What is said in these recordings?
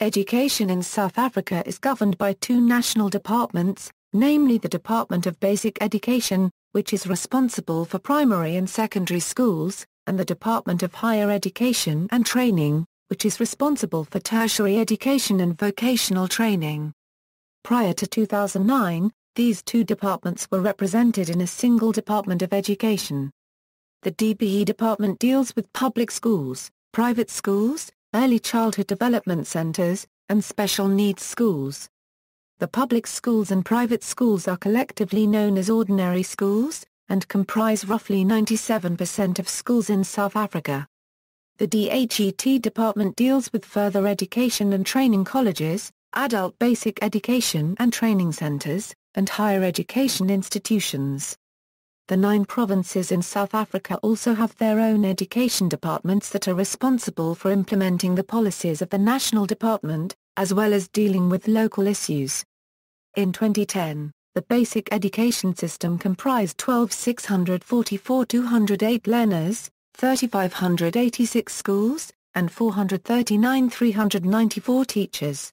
Education in South Africa is governed by two national departments, namely the Department of Basic Education, which is responsible for primary and secondary schools, and the Department of Higher Education and Training, which is responsible for tertiary education and vocational training. Prior to 2009, these two departments were represented in a single Department of Education. The DBE department deals with public schools, private schools, early childhood development centers, and special needs schools. The public schools and private schools are collectively known as ordinary schools, and comprise roughly 97% of schools in South Africa. The DHET department deals with further education and training colleges, adult basic education and training centers, and higher education institutions. The 9 provinces in South Africa also have their own education departments that are responsible for implementing the policies of the national department, as well as dealing with local issues. In 2010, the basic education system comprised 12,644 208 learners, 3,586 schools, and 439,394 teachers.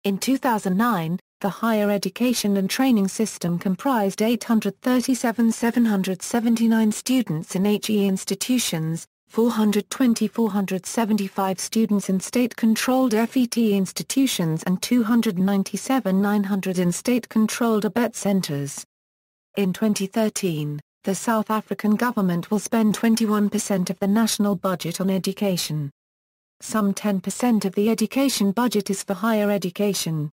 In 2009, the higher education and training system comprised 837,779 students in HE institutions, 420,475 students in state-controlled FET institutions and 297,900 in state-controlled ABET centers. In 2013, the South African government will spend 21% of the national budget on education. Some 10% of the education budget is for higher education.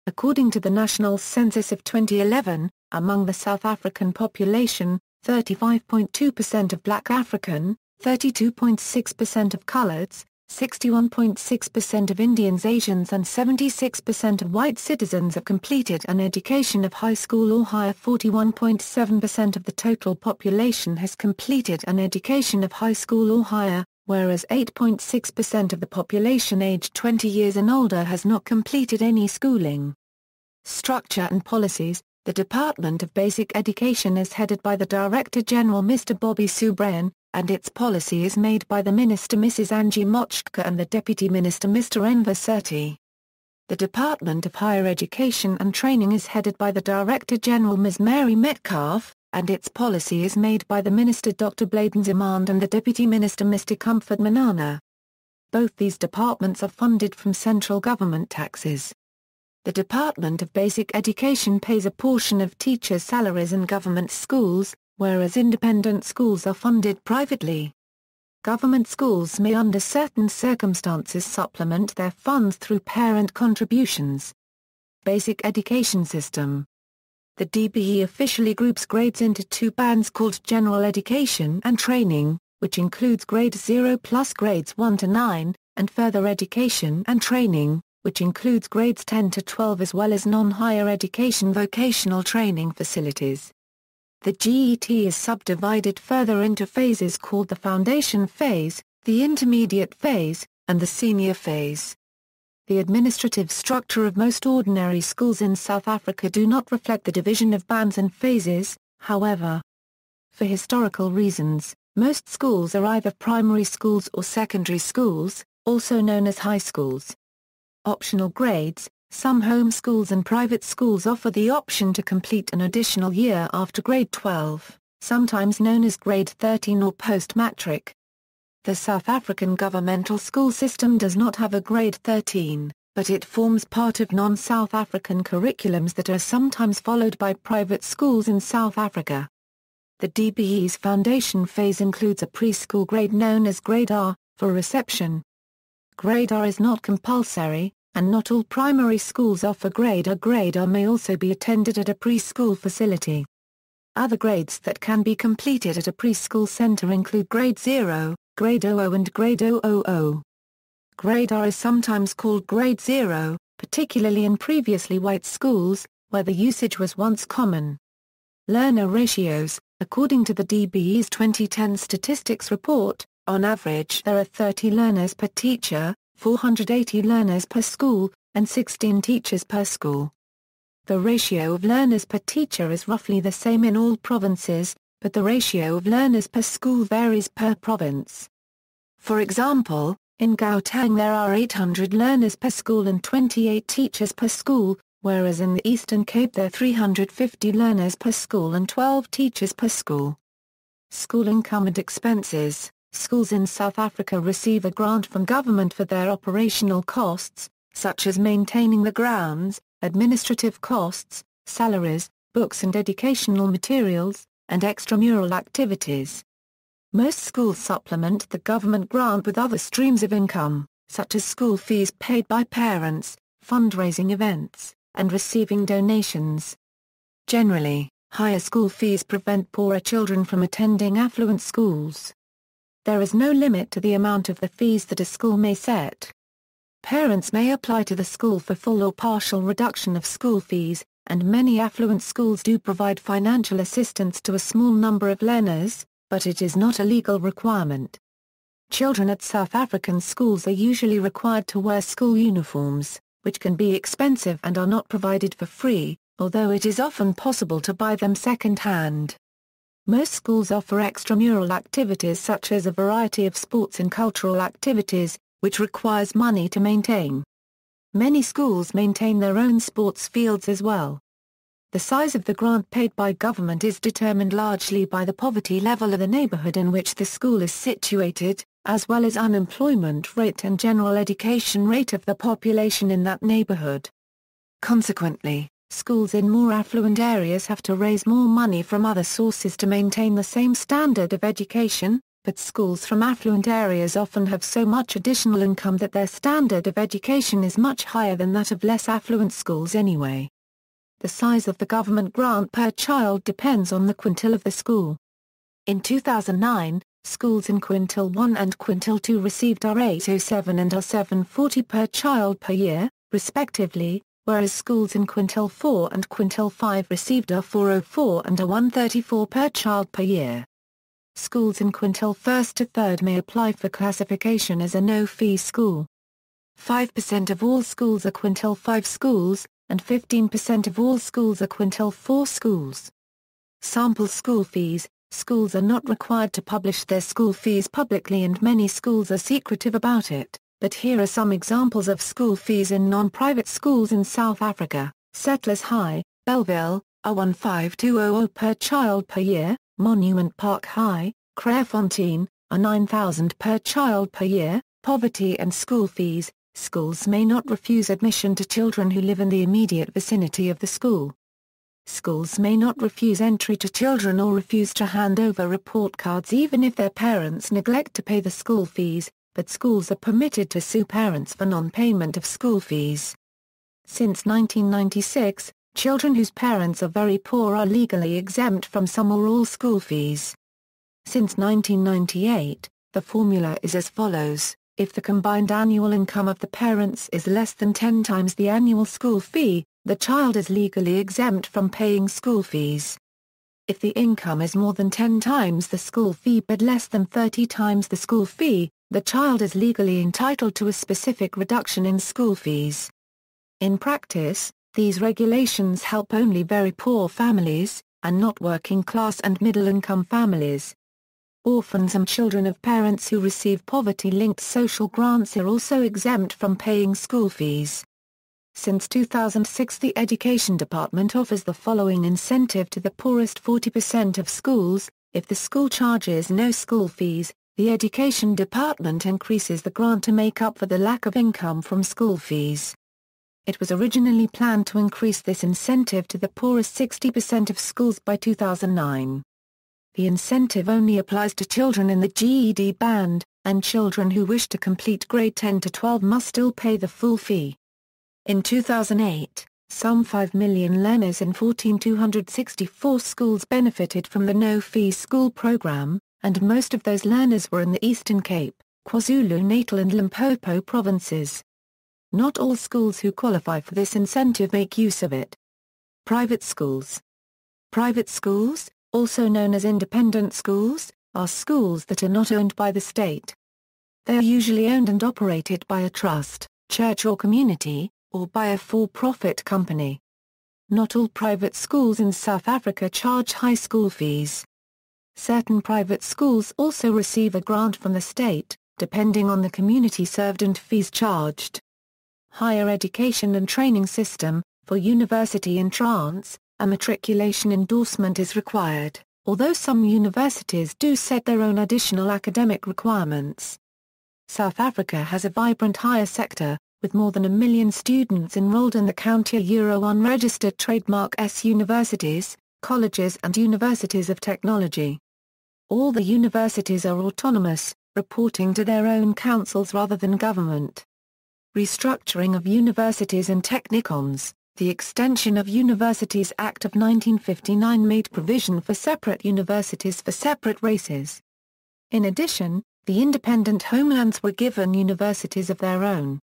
According to the National Census of 2011, among the South African population, 35.2% of Black African, 32.6% of Coloreds, 61.6% of Indians, Asians and 76% of white citizens have completed an education of high school or higher. 41.7% of the total population has completed an education of high school or higher, whereas 8.6% of the population aged 20 years and older has not completed any schooling. Structure and policies. The Department of Basic Education is headed by the Director General Mr. Bobby Subrayan, and its policy is made by the Minister Mrs. Angie Motshka and the Deputy Minister Mr. Enver Surti. The Department of Higher Education and Training is headed by the Director General Ms. Mary Metcalf, and its policy is made by the Minister Dr. Bladen Zimand and the Deputy Minister Mr. Comfort Manana. Both these departments are funded from central government taxes. The Department of Basic Education pays a portion of teachers' salaries in government schools, whereas independent schools are funded privately. Government schools may under certain circumstances supplement their funds through parent contributions. Basic Education System. The DBE officially groups grades into 2 bands called General Education and Training, which includes grade 0 plus grades 1 to 9, and Further Education and Training, which includes grades 10 to 12 as well as non-higher education vocational training facilities. The GET is subdivided further into phases called the Foundation Phase, the Intermediate Phase, and the Senior Phase. The administrative structure of most ordinary schools in South Africa do not reflect the division of bands and phases, however. For historical reasons, most schools are either primary schools or secondary schools, also known as high schools. Optional grades. Some home schools and private schools offer the option to complete an additional year after grade 12, sometimes known as grade 13 or post-matric. The South African governmental school system does not have a grade 13, but it forms part of non-South African curriculums that are sometimes followed by private schools in South Africa. The DBE's foundation phase includes a preschool grade known as grade R, for reception. Grade R is not compulsory, and not all primary schools offer grade R. Grade R may also be attended at a preschool facility. Other grades that can be completed at a preschool center include grade 0, grade 00 and grade 000. Grade R is sometimes called grade 0, particularly in previously white schools, where the usage was once common. Learner ratios. According to the DBE's 2010 statistics report, on average there are 30 learners per teacher, 480 learners per school, and 16 teachers per school. The ratio of learners per teacher is roughly the same in all provinces, but the ratio of learners per school varies per province. For example, In Gauteng there are 800 learners per school and 28 teachers per school, whereas in the Eastern Cape there are 350 learners per school and 12 teachers per school. School income and expenses. Schools in South Africa receive a grant from government for their operational costs, such as maintaining the grounds, administrative costs, salaries, books and educational materials, and extramural activities. Most schools supplement the government grant with other streams of income, such as school fees paid by parents, fundraising events, and receiving donations. Generally, higher school fees prevent poorer children from attending affluent schools. There is no limit to the amount of the fees that a school may set. Parents may apply to the school for full or partial reduction of school fees, and many affluent schools do provide financial assistance to a small number of learners, but it is not a legal requirement. Children at South African schools are usually required to wear school uniforms, which can be expensive and are not provided for free, although it is often possible to buy them second-hand. Most schools offer extramural activities such as a variety of sports and cultural activities, which requires money to maintain. Many schools maintain their own sports fields as well. The size of the grant paid by government is determined largely by the poverty level of the neighborhood in which the school is situated, as well as unemployment rate and general education rate of the population in that neighborhood. Consequently, schools in more affluent areas have to raise more money from other sources to maintain the same standard of education, but schools from affluent areas often have so much additional income that their standard of education is much higher than that of less affluent schools anyway. The size of the government grant per child depends on the quintile of the school. In 2009, schools in Quintile 1 and Quintile 2 received R807 and R740 per child per year, respectively, whereas schools in Quintile 4 and Quintile 5 received R404 and R134 per child per year. Schools in Quintile 1st to 3rd may apply for classification as a no-fee school. 5% of all schools are Quintile 5 schools, and 15% of all schools are Quintile 4 schools. Sample school fees. Schools are not required to publish their school fees publicly and many schools are secretive about it, but here are some examples of school fees in non-private schools in South Africa. Settlers High, Bellville, R15200 per child per year, Monument Park High, Clairefontaine, R9,000 per child per year. Poverty and school fees. Schools may not refuse admission to children who live in the immediate vicinity of the school. Schools may not refuse entry to children or refuse to hand over report cards even if their parents neglect to pay the school fees, but schools are permitted to sue parents for non-payment of school fees. Since 1996, children whose parents are very poor are legally exempt from some or all school fees. Since 1998, the formula is as follows. If the combined annual income of the parents is less than 10 times the annual school fee, the child is legally exempt from paying school fees. If the income is more than 10 times the school fee but less than 30 times the school fee, the child is legally entitled to a specific reduction in school fees. In practice, these regulations help only very poor families, and not working-class and middle-income families. Orphans and children of parents who receive poverty-linked social grants are also exempt from paying school fees. Since 2006 the Education Department offers the following incentive to the poorest 40% of schools. If the school charges no school fees, the Education Department increases the grant to make up for the lack of income from school fees. It was originally planned to increase this incentive to the poorest 60% of schools by 2009. The incentive only applies to children in the GED band, and children who wish to complete grade 10 to 12 must still pay the full fee. In 2008, some 5 million learners in 14,264 schools benefited from the no-fee school program, and most of those learners were in the Eastern Cape, KwaZulu-Natal and Limpopo provinces. Not all schools who qualify for this incentive make use of it. Private schools. Private schools, also known as independent schools, are schools that are not owned by the state. They are usually owned and operated by a trust, church or community, or by a for-profit company. Not all private schools in South Africa charge high school fees. Certain private schools also receive a grant from the state, depending on the community served and fees charged. Higher education and training system. For university entrance, a matriculation endorsement is required, although some universities do set their own additional academic requirements. South Africa has a vibrant higher sector, with more than 1 million students enrolled in the country. Unregistered trademark S universities, colleges and universities of technology. All the universities are autonomous, reporting to their own councils rather than government. Restructuring of universities and technikons. The Extension of Universities Act of 1959 made provision for separate universities for separate races. In addition, the independent homelands were given universities of their own.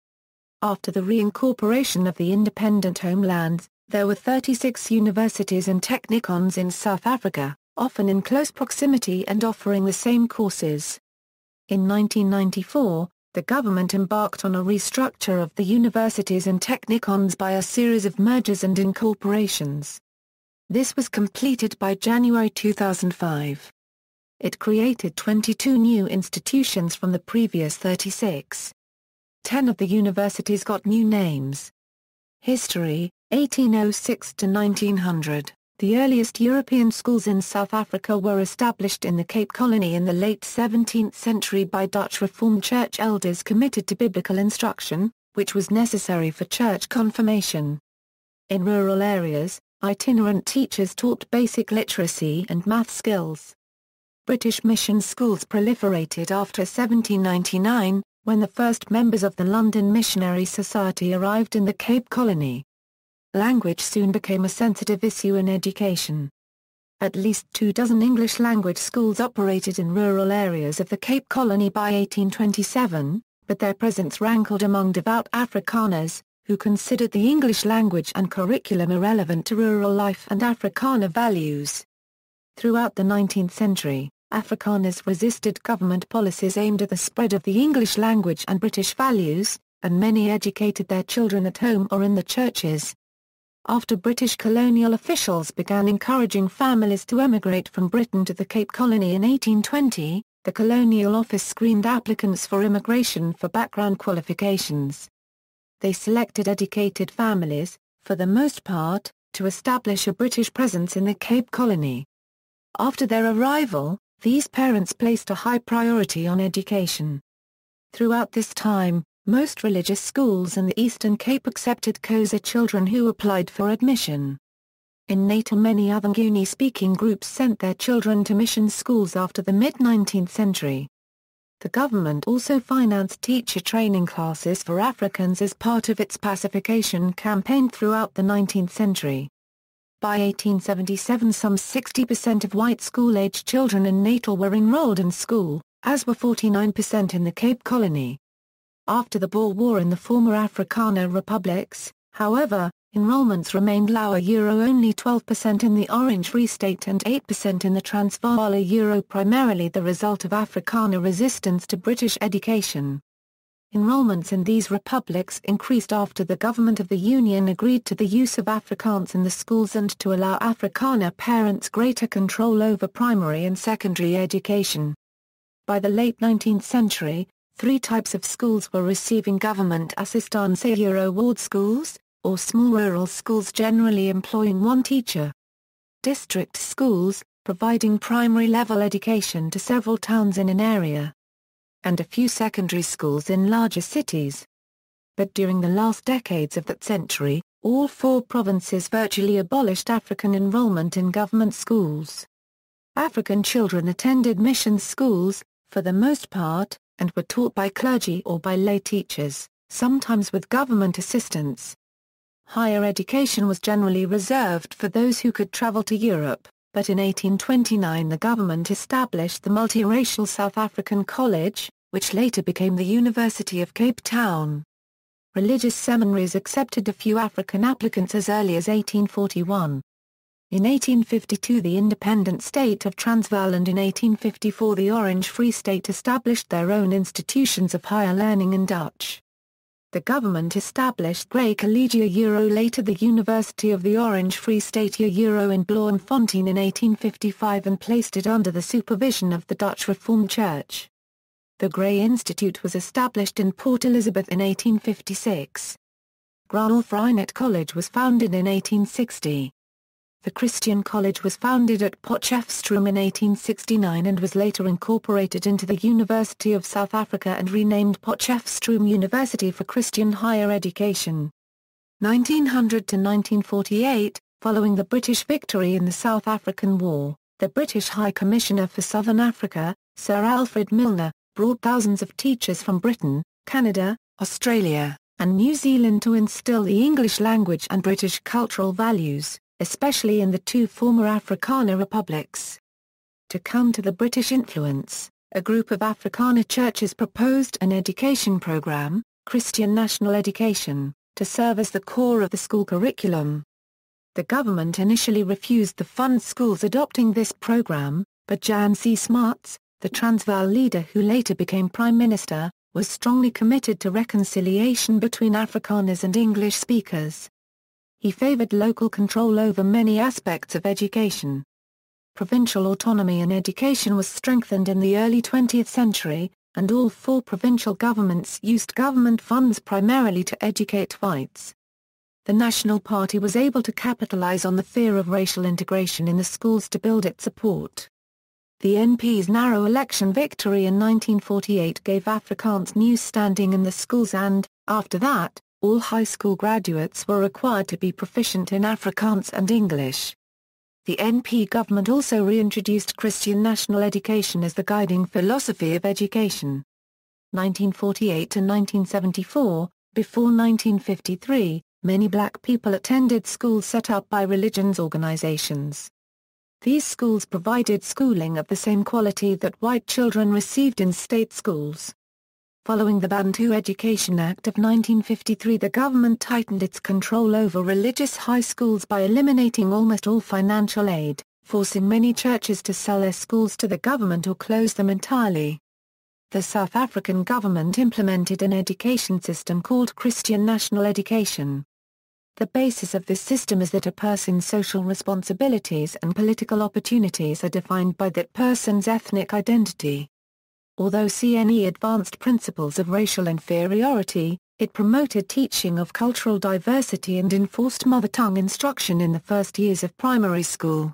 After the reincorporation of the independent homelands, there were 36 universities and technikons in South Africa, often in close proximity and offering the same courses. In 1994, the government embarked on a restructure of the universities and technikons by a series of mergers and incorporations. This was completed by January 2005. It created 22 new institutions from the previous 36. 10 of the universities got new names. History, 1806 to 1900. The earliest European schools in South Africa were established in the Cape Colony in the late 17th century by Dutch Reformed Church elders committed to biblical instruction, which was necessary for church confirmation. In rural areas, itinerant teachers taught basic literacy and math skills. British mission schools proliferated after 1799, when the first members of the London Missionary Society arrived in the Cape Colony. Language soon became a sensitive issue in education. At least 24 English-language schools operated in rural areas of the Cape Colony by 1827, but their presence rankled among devout Afrikaners, who considered the English language and curriculum irrelevant to rural life and Afrikaner values. Throughout the 19th century, Afrikaners resisted government policies aimed at the spread of the English language and British values, and many educated their children at home or in the churches. After British colonial officials began encouraging families to emigrate from Britain to the Cape Colony in 1820, the Colonial Office screened applicants for immigration for background qualifications. They selected educated families, for the most part, to establish a British presence in the Cape Colony. After their arrival, these parents placed a high priority on education. Throughout this time, most religious schools in the Eastern Cape accepted Xhosa children who applied for admission. In Natal, many other Nguni-speaking groups sent their children to mission schools after the mid-19th century. The government also financed teacher training classes for Africans as part of its pacification campaign throughout the 19th century. By 1877, some 60% of white school-aged children in Natal were enrolled in school, as were 49% in the Cape Colony. After the Boer War in the former Afrikaner republics, however, enrollments remained lower, only 12% in the Orange Free State and 8% in the Transvaal, primarily the result of Afrikaner resistance to British education. Enrollments in these republics increased after the government of the Union agreed to the use of Afrikaans in the schools and to allow Afrikaner parents greater control over primary and secondary education. By the late 19th century, 3 types of schools were receiving government assistance: ward schools, or small rural schools generally employing 1 teacher. District schools, providing primary-level education to several towns in an area. And a few secondary schools in larger cities. But during the last decades of that century, all 4 provinces virtually abolished African enrollment in government schools. African children attended mission schools, for the most part, and were taught by clergy or by lay teachers, sometimes with government assistance. Higher education was generally reserved for those who could travel to Europe, but in 1829 the government established the multiracial South African College, which later became the University of Cape Town. Religious seminaries accepted a few African applicants as early as 1841. In 1852 the independent state of Transvaal and in 1854 the Orange Free State established their own institutions of higher learning in Dutch. The government established Grey Collegia later the University of the Orange Free State in Bloemfontein in 1855 and placed it under the supervision of the Dutch Reformed Church. The Gray Institute was established in Port Elizabeth in 1856. Granulph Rhynet College was founded in 1860. The Christian College was founded at Potchefstroom in 1869 and was later incorporated into the University of South Africa and renamed Potchefstroom University for Christian Higher Education. 1900 to 1948, following the British victory in the South African War, the British High Commissioner for Southern Africa, Sir Alfred Milner, brought thousands of teachers from Britain, Canada, Australia, and New Zealand to instill the English language and British cultural values, especially in the two former Afrikaner republics. To counter the British influence, a group of Afrikaner churches proposed an education program, Christian National Education, to serve as the core of the school curriculum. The government initially refused to fund schools adopting this program, but Jan C. Smuts, the Transvaal leader who later became Prime Minister, was strongly committed to reconciliation between Afrikaners and English speakers. He favored local control over many aspects of education. Provincial autonomy in education was strengthened in the early 20th century, and all four provincial governments used government funds primarily to educate whites. The National Party was able to capitalize on the fear of racial integration in the schools to build its support. The NP's narrow election victory in 1948 gave Afrikaans new standing in the schools and, after that, all high school graduates were required to be proficient in Afrikaans and English. The NP government also reintroduced Christian national education as the guiding philosophy of education. 1948 to 1974, before 1953, many black people attended schools set up by religions organizations. These schools provided schooling of the same quality that white children received in state schools. Following the Bantu Education Act of 1953, the government tightened its control over religious high schools by eliminating almost all financial aid, forcing many churches to sell their schools to the government or close them entirely. The South African government implemented an education system called Christian National Education. The basis of this system is that a person's social responsibilities and political opportunities are defined by that person's ethnic identity. Although CNE advanced principles of racial inferiority, it promoted teaching of cultural diversity and enforced mother tongue instruction in the first years of primary school.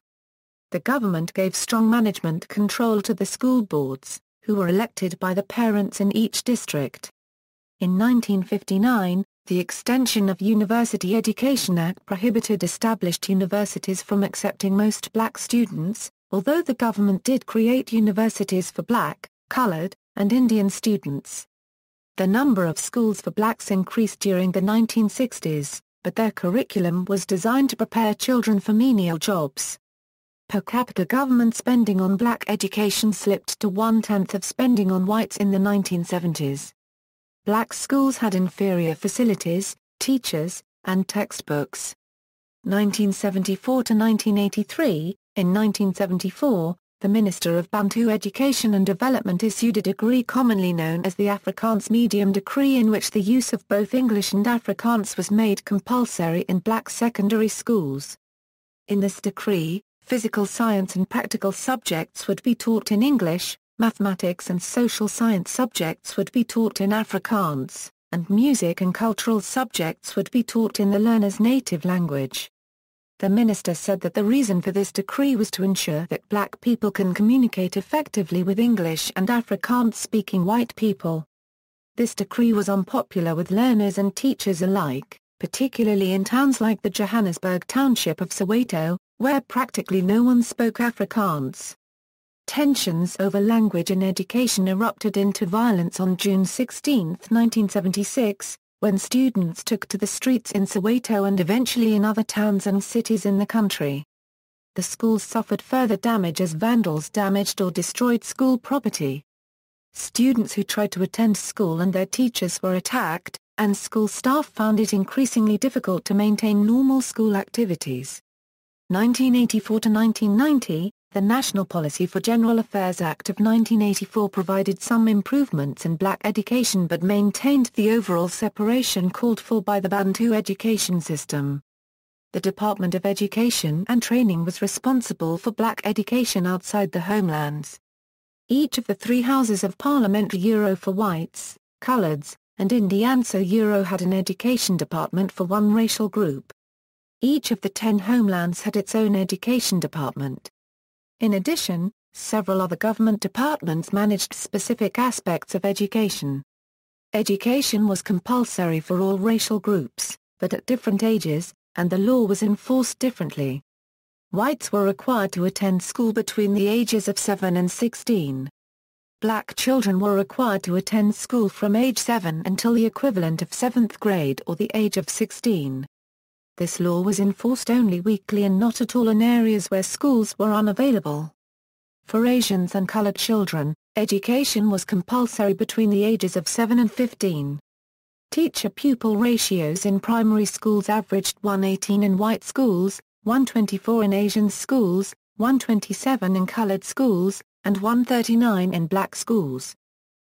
The government gave strong management control to the school boards, who were elected by the parents in each district. In 1959, the Extension of University Education Act prohibited established universities from accepting most black students, although the government did create universities for black, colored, and Indian students. The number of schools for blacks increased during the 1960s, but their curriculum was designed to prepare children for menial jobs. Per capita government spending on black education slipped to 1/10 of spending on whites in the 1970s. Black schools had inferior facilities, teachers, and textbooks. 1974 to 1983, in 1974, the Minister of Bantu Education and Development issued a decree commonly known as the Afrikaans Medium Decree, in which the use of both English and Afrikaans was made compulsory in black secondary schools. In this decree, physical science and practical subjects would be taught in English, mathematics and social science subjects would be taught in Afrikaans, and music and cultural subjects would be taught in the learner's native language. The minister said that the reason for this decree was to ensure that black people can communicate effectively with English and Afrikaans-speaking white people. This decree was unpopular with learners and teachers alike, particularly in towns like the Johannesburg township of Soweto, where practically no one spoke Afrikaans. Tensions over language in education erupted into violence on June 16, 1976, when students took to the streets in Soweto and eventually in other towns and cities in the country. The schools suffered further damage as vandals damaged or destroyed school property. Students who tried to attend school and their teachers were attacked, and school staff found it increasingly difficult to maintain normal school activities. 1984 to 1990, the National Policy for General Affairs Act of 1984 provided some improvements in black education but maintained the overall separation called for by the Bantu education system. The Department of Education and Training was responsible for black education outside the homelands. Each of the three houses of Parliament Euro for whites, coloureds, and Indianso Euro had an education department for one racial group. Each of the 10 homelands had its own education department. In addition, several other government departments managed specific aspects of education. Education was compulsory for all racial groups, but at different ages, and the law was enforced differently. Whites were required to attend school between the ages of 7 and 16. Black children were required to attend school from age 7 until the equivalent of 7th grade or the age of 16. This law was enforced only weekly and not at all in areas where schools were unavailable. For Asians and colored children, education was compulsory between the ages of 7 and 15. Teacher-pupil ratios in primary schools averaged 1:18 in white schools, 1:24 in Asian schools, 1:27 in colored schools, and 1:39 in black schools.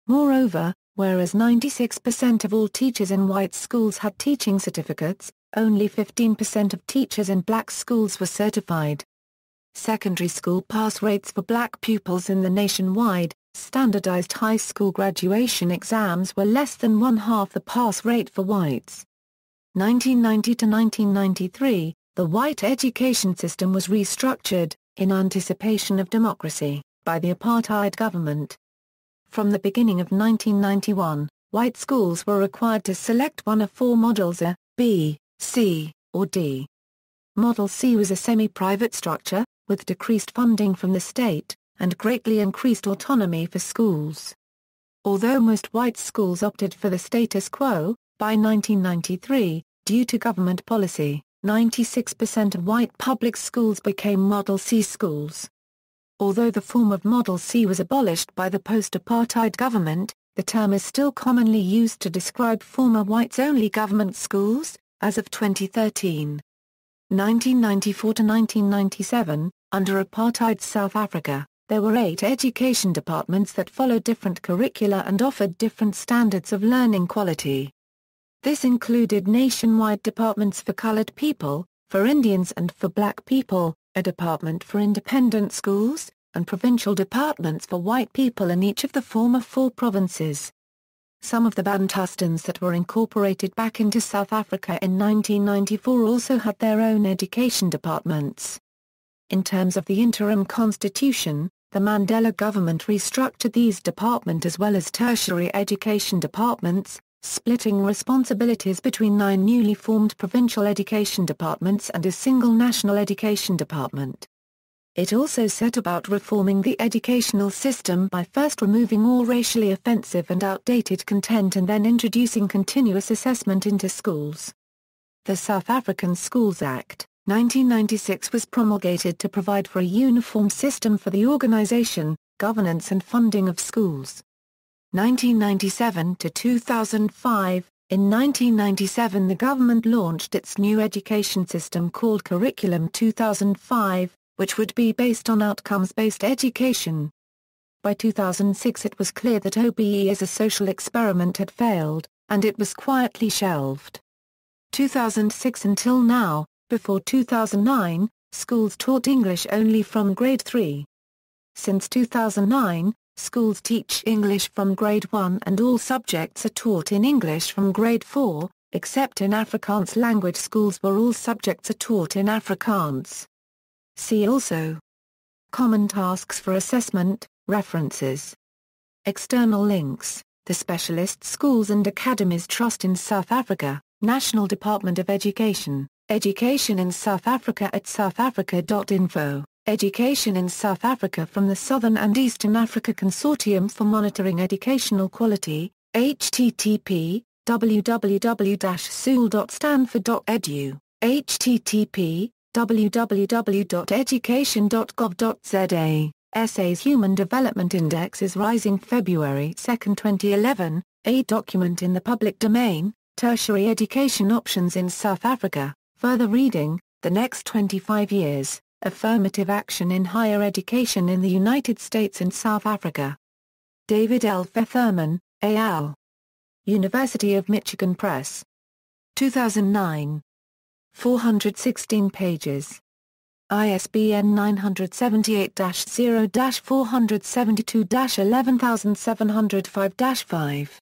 Moreover, whereas 96% of all teachers in white schools had teaching certificates, only 15% of teachers in black schools were certified. Secondary school pass rates for black pupils in the nationwide, standardized high school graduation exams were less than one-half the pass rate for whites. 1990 to 1993, the white education system was restructured, in anticipation of democracy, by the apartheid government. From the beginning of 1991, white schools were required to select one of four models: A, B, C, or D. Model C was a semi-private structure, with decreased funding from the state, and greatly increased autonomy for schools. Although most white schools opted for the status quo, by 1993, due to government policy, 96% of white public schools became Model C schools. Although the form of Model C was abolished by the post-apartheid government, the term is still commonly used to describe former whites-only government schools, as of 2013. 1994 to 1997, under apartheid South Africa, there were 8 education departments that followed different curricula and offered different standards of learning quality. This included nationwide departments for colored people, for Indians and for black people, a department for independent schools, and provincial departments for white people in each of the former 4 provinces. Some of the Bantustans that were incorporated back into South Africa in 1994 also had their own education departments. In terms of the interim constitution, the Mandela government restructured these departments as well as tertiary education departments, splitting responsibilities between 9 newly formed provincial education departments and a single national education department. It also set about reforming the educational system by first removing all racially offensive and outdated content and then introducing continuous assessment into schools. The South African Schools Act, 1996 was promulgated to provide for a uniform system for the organization, governance and funding of schools. 1997 to 2005, in 1997 the government launched its new education system called Curriculum 2005, which would be based on outcomes-based education. By 2006 it was clear that OBE as a social experiment had failed, and it was quietly shelved. 2006 until now, before 2009, schools taught English only from grade 3. Since 2009, schools teach English from grade 1 and all subjects are taught in English from grade 4, except in Afrikaans language schools where all subjects are taught in Afrikaans. See also: Common tasks for assessment, references. External links: The Specialist Schools and Academies Trust in South Africa, National Department of Education, Education in South Africa at southafrica.info. Education in South Africa from the Southern and Eastern Africa Consortium for Monitoring Educational Quality, http, www.sool.stanford.edu, http, www.education.gov.za, Essays Human Development Index is rising February 2, 2011, a document in the public domain, Tertiary Education Options in South Africa, further reading, The Next 25 Years. Affirmative Action in Higher Education in the United States and South Africa. David L. Fetherman, al. University of Michigan Press. 2009. 416 pages. ISBN 978-0-472-11705-5.